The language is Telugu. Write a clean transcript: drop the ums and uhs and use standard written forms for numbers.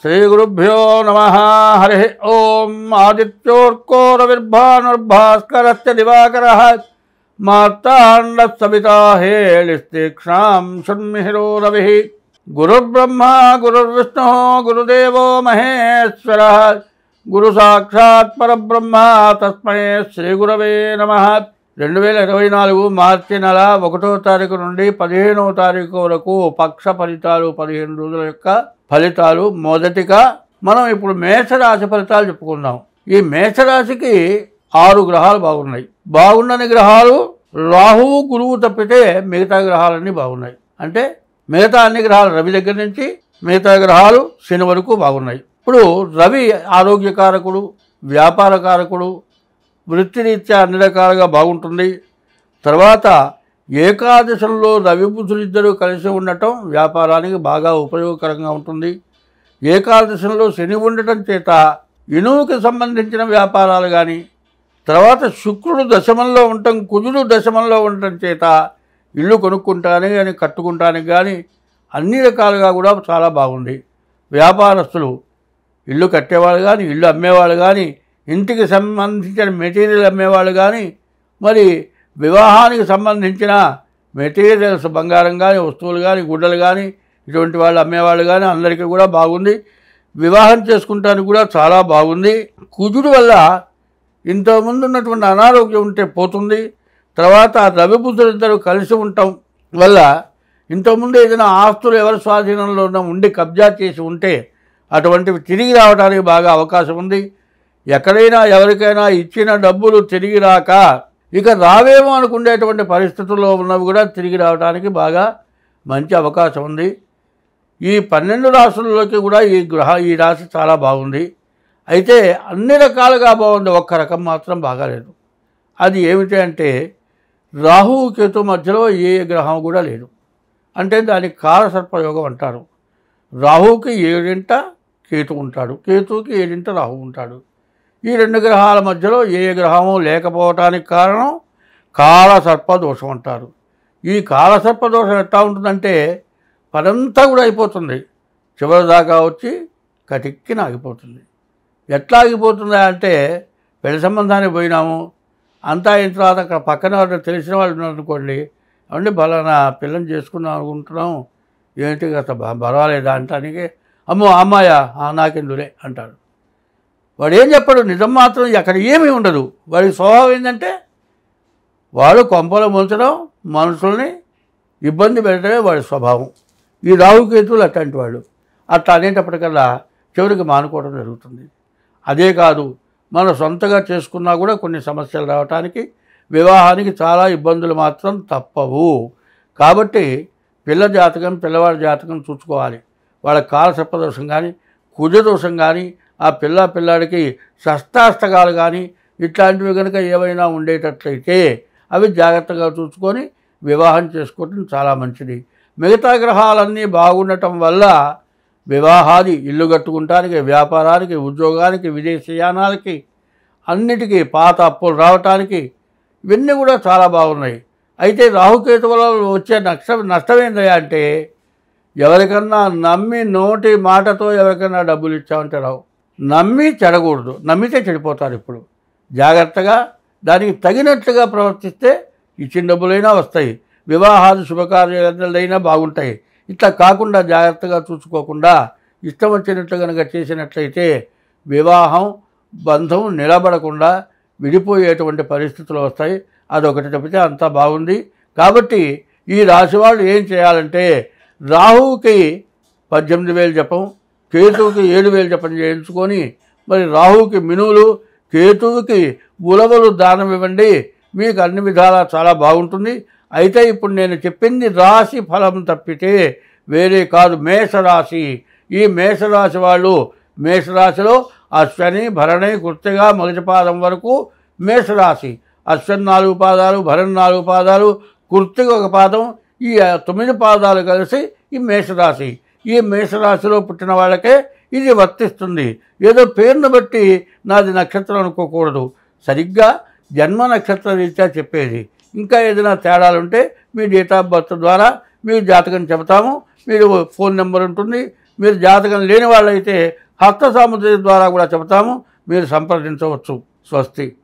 श्रीगुरुभ्यो नमः। हरि ओं। आदित्योर्को रविर्भानुर्भास्करश्च दिवाकरः मार्ताण्डः सविता हेलिस्तीक्ष्णां शृण्मिहिरो रविः। गुरुर्ब्रह्मा गुरुर्विष्णुः गुरुदेवो महेश्वरः गुरुसाक्षात् परब्रह्म तस्मै శ్రీగురవే నమః। 2024 మార్చి నెల 1వ తారీఖు నుండి 15వ తారీఖు వరకు పక్ష ఫలితాలు 15 రోజుల యొక్క ఫలితాలు. మొదటిగా మనం ఇప్పుడు మేషరాశి ఫలితాలు చెప్పుకుందాం. ఈ మేషరాశికి 6 గ్రహాలు బాగున్నాయి. బాగుండని గ్రహాలు రాహువు గురువు తప్పితే మిగతా గ్రహాలన్నీ బాగున్నాయి. అంటే మిగతా అన్ని గ్రహాలు రవి దగ్గర నుంచి మిగతా గ్రహాలు శని వరకు బాగున్నాయి. ఇప్పుడు రవి ఆరోగ్యకారకుడు, వ్యాపారకారకుడు, వృత్తిరీత్యా అన్ని రకాలుగా బాగుంటుంది. తర్వాత ఏకాదశంలో రవి బుధులు ఇద్దరు కలిసి ఉండటం వ్యాపారానికి బాగా ఉపయోగకరంగా ఉంటుంది. ఏకాదశంలో శని ఉండటం చేత ఇనుముకి సంబంధించిన వ్యాపారాలు కానీ, తర్వాత శుక్రుడు దశమంలో ఉండటం, కుజుడు దశమంలో ఉండటం చేత ఇల్లు కొనుక్కుంటానికి కానీ కట్టుకుంటానికి కానీ అన్ని రకాలుగా కూడా చాలా బాగుంది. వ్యాపారస్తులు ఇల్లు కట్టేవాళ్ళు కానీ, ఇల్లు అమ్మేవాళ్ళు కానీ, ఇంటికి సంబంధించిన మెటీరియల్ అమ్మేవాళ్ళు కానీ, మరి వివాహానికి సంబంధించిన మెటీరియల్స్ బంగారం కానీ, వస్తువులు కానీ, గుడ్డలు కానీ ఇటువంటి వాళ్ళు అమ్మేవాళ్ళు కానీ అందరికీ కూడా బాగుంది. వివాహం చేసుకుంటానికి కూడా చాలా బాగుంది. కుజుడు వల్ల ఇంతకుముందు ఉన్నటువంటి అనారోగ్యం ఉంటే పోతుంది. తర్వాత రవి బుధులు ఇద్దరు కలిసి ఉండటం వల్ల ఇంతకుముందు ఏదైనా ఆస్తులు ఎవరి స్వాధీనంలో ఉండి కబ్జా చేసి ఉంటే అటువంటివి తిరిగి రావడానికి బాగా అవకాశం ఉంది. ఎక్కడైనా ఎవరికైనా ఇచ్చిన డబ్బులు తిరిగి రాక ఇక రావేమో అనుకునేటువంటి పరిస్థితుల్లో ఉన్నవి కూడా తిరిగి రావడానికి బాగా మంచి అవకాశం ఉంది. ఈ 12 రాశుల్లోకి కూడా ఈ రాశి చాలా బాగుంది. అయితే అన్ని రకాలుగా బాగుంది, ఒక్క రకం మాత్రం బాగాలేదు. అది ఏమిటి అంటే రాహువు కేతు మధ్యలో ఏ గ్రహం కూడా లేదు. అంటే దానికి కాలసర్పయోగం అంటారు. రాహువుకి 7ంట కేతు ఉంటాడు, కేతువుకి 7ంట రాహువు ఉంటాడు. ఈ 2 గ్రహాల మధ్యలో ఏ గ్రహము లేకపోవటానికి కారణం కాలసర్పదోషం అంటారు. ఈ కాలసర్పదోషం ఎట్లా ఉంటుందంటే పనంతా కూడా అయిపోతుంది, చివరి దాకా వచ్చి కటిక్కిన ఆగిపోతుంది. ఎట్లా ఆగిపోతుందా అంటే పెళ్లి సంబంధానికి పోయినాము, అంతా అయిన తర్వాత అక్కడ పక్కన వాళ్ళు తెలిసిన వాళ్ళు ఉన్నారనుకోండి, అవండి బలానా పిల్లని చేసుకుందాం అనుకుంటున్నాం, ఏంటి కదా పర్వాలేదా అంటానికి, అమ్మో అమ్మాయా నాకెందులే అంటాడు. వాడు ఏం చెప్పాడు, నిజం మాత్రం అక్కడ ఏమీ ఉండదు. వాడి స్వభావం ఏంటంటే వాడు కొంపలు ముంచడం, మనుషుల్ని ఇబ్బంది పెట్టడమే వాడి స్వభావం. ఈ రాహుకేతువులు అట్లాంటి వాళ్ళు. అట్లా అనేటప్పటికల్లా చివరికి మానుకోవడం జరుగుతుంది. అదే కాదు, మన సొంతగా చేసుకున్నా కూడా కొన్ని సమస్యలు రావటానికి, వివాహానికి చాలా ఇబ్బందులు మాత్రం తప్పవు. కాబట్టి పిల్లవాడి జాతకం చూసుకోవాలి. వాళ్ళ కాలసర్పదోషం కానీ, కుజదోషం కానీ, ఆ పిల్లాడికి షష్టాష్టకాలు కానీ ఇట్లాంటివి కనుక ఏవైనా ఉండేటట్లయితే అవి జాగ్రత్తగా చూసుకొని వివాహం చేసుకోవటం చాలా మంచిది. మిగతా గ్రహాలన్నీ బాగుండటం వల్ల వివాహాది, ఇల్లు కట్టుకుంటానికి, వ్యాపారానికి, ఉద్యోగానికి, విదేశీయానాలకి అన్నిటికీ పాత అప్పులు రావటానికి ఇవన్నీ కూడా చాలా బాగున్నాయి. అయితే రాహుకేతువుల వచ్చే నష్టం ఏందయ్యా అంటే ఎవరికన్నా నమ్మి నోటి మాటతో ఎవరికైనా డబ్బులు ఇచ్చామంటే రావు. నమ్మి చెడకూడదు, నమ్మితే చెడిపోతారు. ఇప్పుడు జాగ్రత్తగా దానికి తగినట్లుగా ప్రవర్తిస్తే ఇచ్చిన డబ్బులైనా వస్తాయి, వివాహాది శుభకార్యాలైనా బాగుంటాయి. ఇట్లా కాకుండా జాగ్రత్తగా చూసుకోకుండా ఇష్టం వచ్చినట్లు కనుక చేసినట్లయితే వివాహం బంధం నిలబడకుండా విడిపోయేటువంటి పరిస్థితులు వస్తాయి. అదొకటి తప్పితే అంతా బాగుంది. కాబట్టి ఈ రాశి వాళ్ళు ఏం చేయాలంటే రాహువుకి 18,000 జపం, కేతువుకి 7,000 జపం చేయించుకొని మరి రాహువుకి మినువులు, కేతువుకి ఉలవలు దానం ఇవ్వండి. మీకు అన్ని విధాలా చాలా బాగుంటుంది. అయితే ఇప్పుడు నేను చెప్పింది రాశి ఫలం తప్పితే వేరే కాదు. మేషరాశి, ఈ మేషరాశి వాళ్ళు మేషరాశిలో అశ్వని, భరణి, కృత్తిక మొదటి పాదం వరకు మేషరాశి. అశ్వని 4 పాదాలు, భరణి 4 పాదాలు, కృత్తిక 1 పాదం, ఈ 9 పాదాలు కలిసి ఈ మేషరాశి. ఈ మేషరాశిలో పుట్టిన వాళ్ళకే ఇది వర్తిస్తుంది. ఏదో పేరును బట్టి నాది నక్షత్రం అనుకోకూడదు, సరిగ్గా జన్మ నక్షత్ర రీత్యా చెప్పేది. ఇంకా ఏదైనా తేడాలుంటే మీ డేట్ ఆఫ్ బర్త్ ద్వారా మీకు జాతకం చెబుతాము. మీరు ఫోన్ నెంబర్ ఉంటుంది, మీరు జాతకం లేని వాళ్ళైతే హస్త సాముద్రిక ద్వారా కూడా చెబుతాము, మీరు సంప్రదించవచ్చు. స్వస్తి.